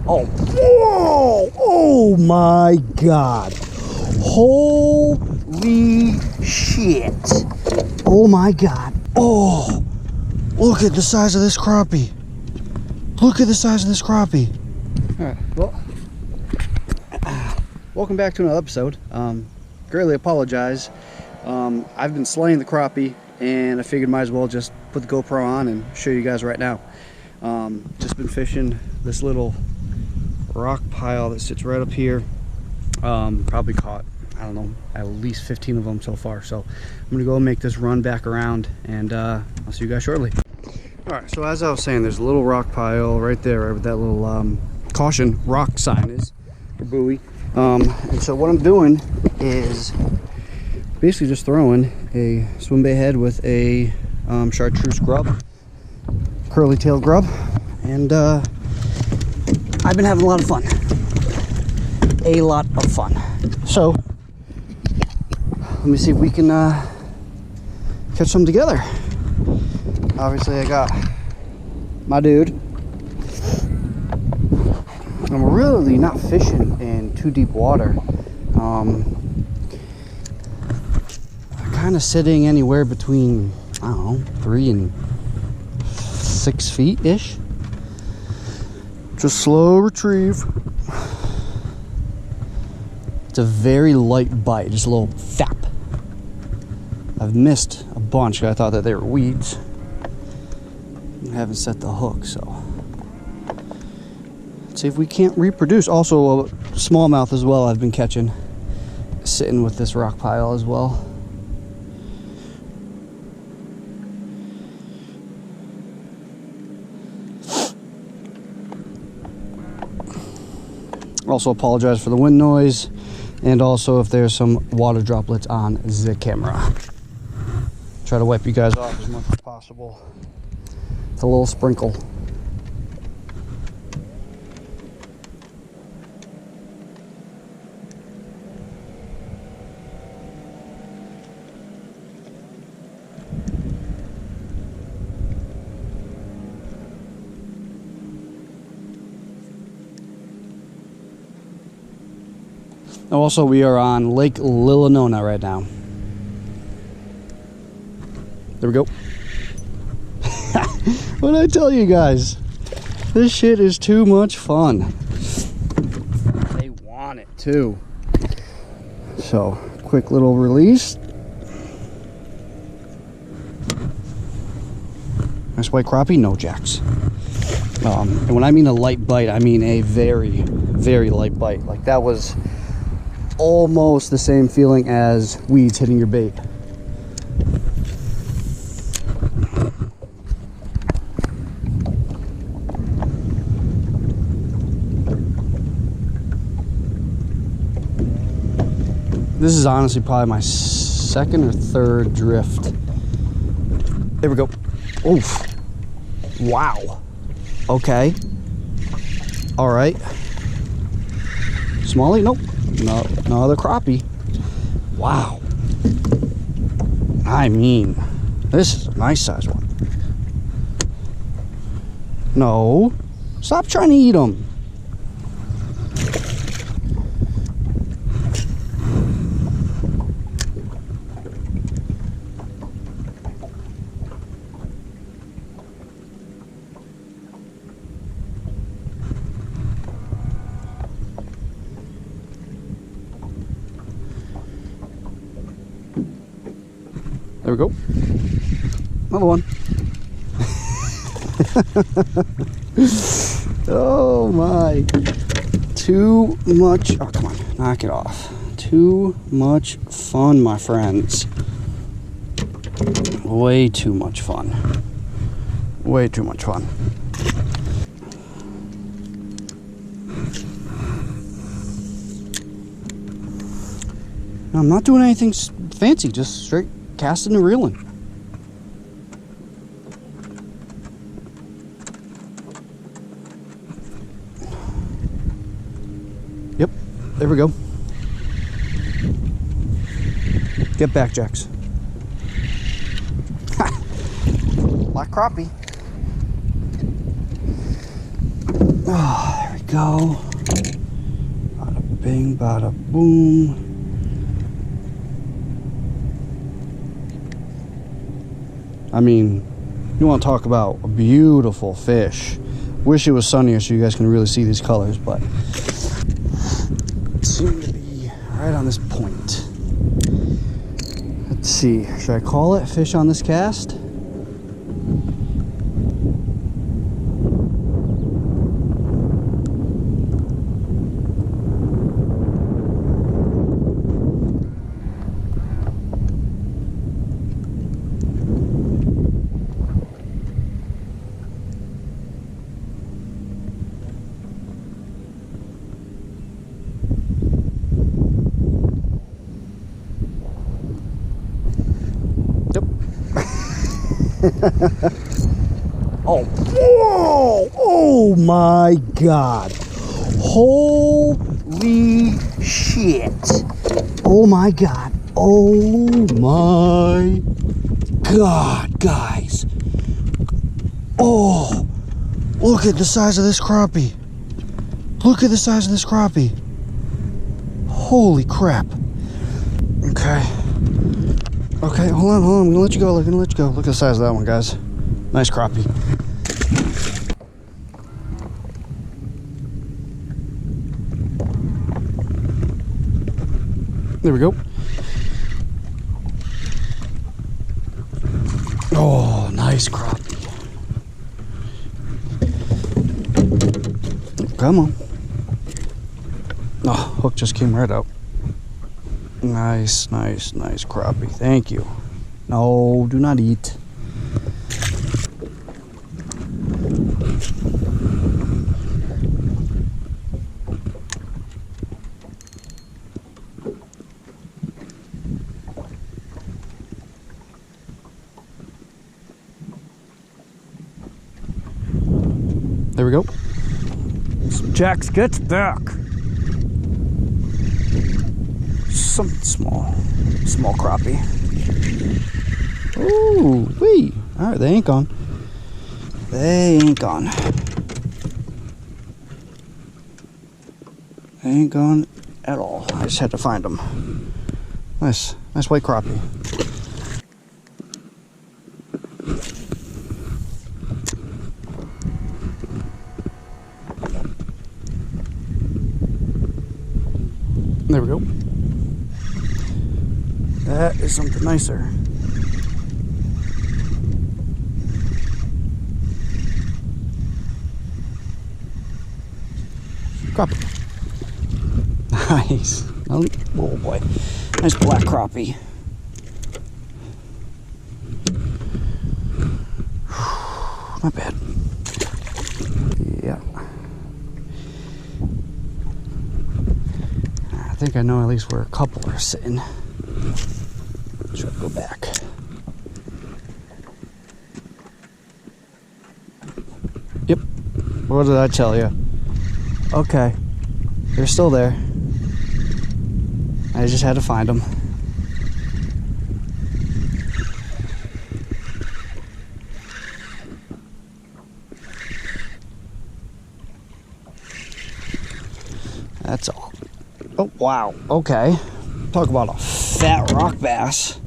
Oh, whoa! Oh my God! Holy shit! Oh my God! Oh, look at the size of this crappie! Look at the size of this crappie! All right, well, welcome back to another episode. Greatly apologize. I've been slaying the crappie, and I figured might as well just put the GoPro on and show you guys right now. Just been fishing this little rock pile that sits right up here. Probably caught, I don't know, at least 15 of them so far. So I'm gonna go make this run back around, and I'll see you guys shortly. All right, so as I was saying, there's a little rock pile right there, right, with that little caution rock sign is, or buoy. And so what I'm doing is basically just throwing a swimbait head with a chartreuse grub, curly tail grub, and I've been having a lot of fun. A lot of fun. So let me see if we can catch some together. Obviously I got my dude, and we're really not fishing in too deep water. Kind of sitting anywhere between, I don't know, 3 and 6 feet ish. Just slow retrieve. It's a very light bite, just a little thap. I've missed a bunch. I thought that they were weeds. I haven't set the hook, so let's see if we can't reproduce. Also a smallmouth as well I've been catching, sitting with this rock pile as well. Also apologize for the wind noise, and also if there's some water droplets on the camera. Try to wipe you guys off as much as possible. It's a little sprinkle. Also, we are on Lake Lillinonah right now. There we go. What did I tell you guys? This shit is too much fun. They want it too. So, quick little release. Nice white crappie, no jacks. And when I mean a light bite, I mean a very, very light bite. Like, that was almost the same feeling as weeds hitting your bait. This is honestly probably my second or third drift. There we go. Oof. Wow. Okay. All right. Smallie? Nope. No other crappie. Wow. I mean, this is a nice size one. No. Stop trying to eat them. There we go. Another one. Oh my. Too much. Oh, come on. Knock it off. Too much fun, my friends. Way too much fun. Way too much fun. I'm not doing anything fancy, just straight casting and reeling. Yep, there we go. Get back, Jacks. Black crappie. Oh, there we go. Bada bing, bada boom. I mean, you want to talk about a beautiful fish. Wish it was sunnier so you guys can really see these colors, but it seemed to be right on this point. Let's see, should I call it fish on this cast? Oh, whoa! Oh my God! Holy shit! Oh my God! Oh my God, guys! Oh, look at the size of this crappie! Look at the size of this crappie! Holy crap! Okay. Okay, hold on. I'm gonna let you go. Look at the size of that one, guys. Nice crappie. There we go. Oh, nice crappie. Come on. Oh, hook just came right out. Nice crappie. Thank you. No, do not eat. There we go. Jax gets back. Something small crappie. Ooh, wee. All right, they ain't gone. They ain't gone. They ain't gone at all. I just had to find them. Nice white crappie. There we go. That is something nicer. Crappie. Nice. Oh boy. Nice black crappie. Not bad. Yeah. I think I know at least where a couple are sitting. Should go back. Yep. What did I tell you? Okay. They're still there. I just had to find them. That's all. Oh, wow. Okay. Talk about a fat rock bass.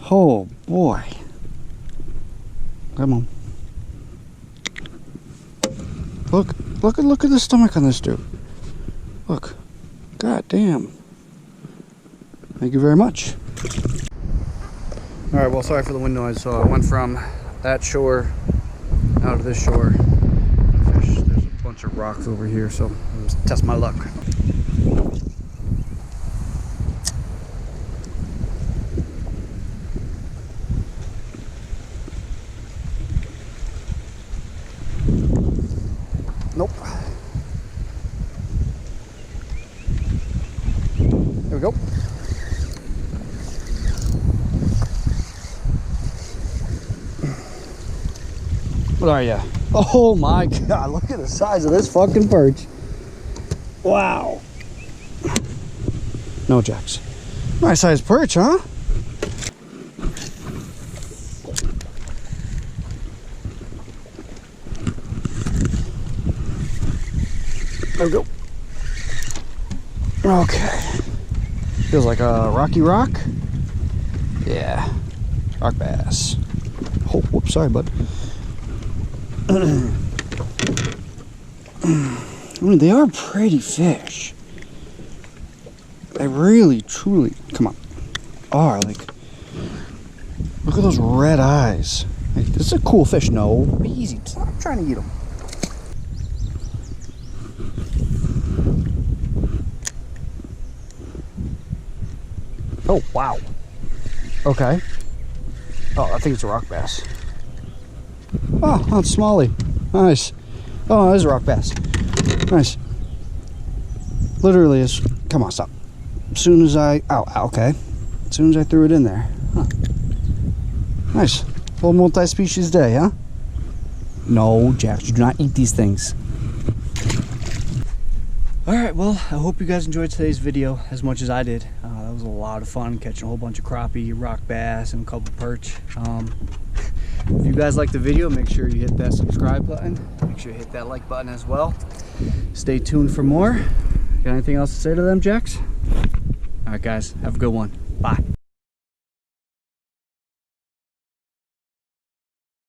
Oh, boy. Come on. Look at the stomach on this dude. Look. God damn. Thank you very much. Alright, well, sorry for the wind noise. So I went from that shore out to this shore. There's a bunch of rocks over here, so I'm just test my luck. Nope. There we go. What are you? Oh my God, look at the size of this fucking perch. Wow. No jacks. Nice size perch, huh? There we go. Okay. Feels like a rocky rock. Yeah. Rock bass. Oh, whoops, sorry, bud. I mean, they are pretty fish. They really, truly, come on, are like, look at those red eyes. Like, this is a cool fish. No, be easy. Stop trying to eat them. Oh, wow. Okay. Oh, I think it's a rock bass. Oh, it's smallie. Nice. Oh, it is a rock bass. Nice. Literally is. Come on, stop. As soon as I. Oh, okay. As soon as I threw it in there. Huh. Nice. Little multi-species day, huh? No, Jack, you do not eat these things. Alright, well, I hope you guys enjoyed today's video as much as I did. That was a lot of fun catching a whole bunch of crappie, rock bass, and a couple perch. If you guys liked the video, make sure you hit that subscribe button. Make sure you hit that like button as well. Stay tuned for more. Got anything else to say to them, Jax? Alright guys, have a good one. Bye.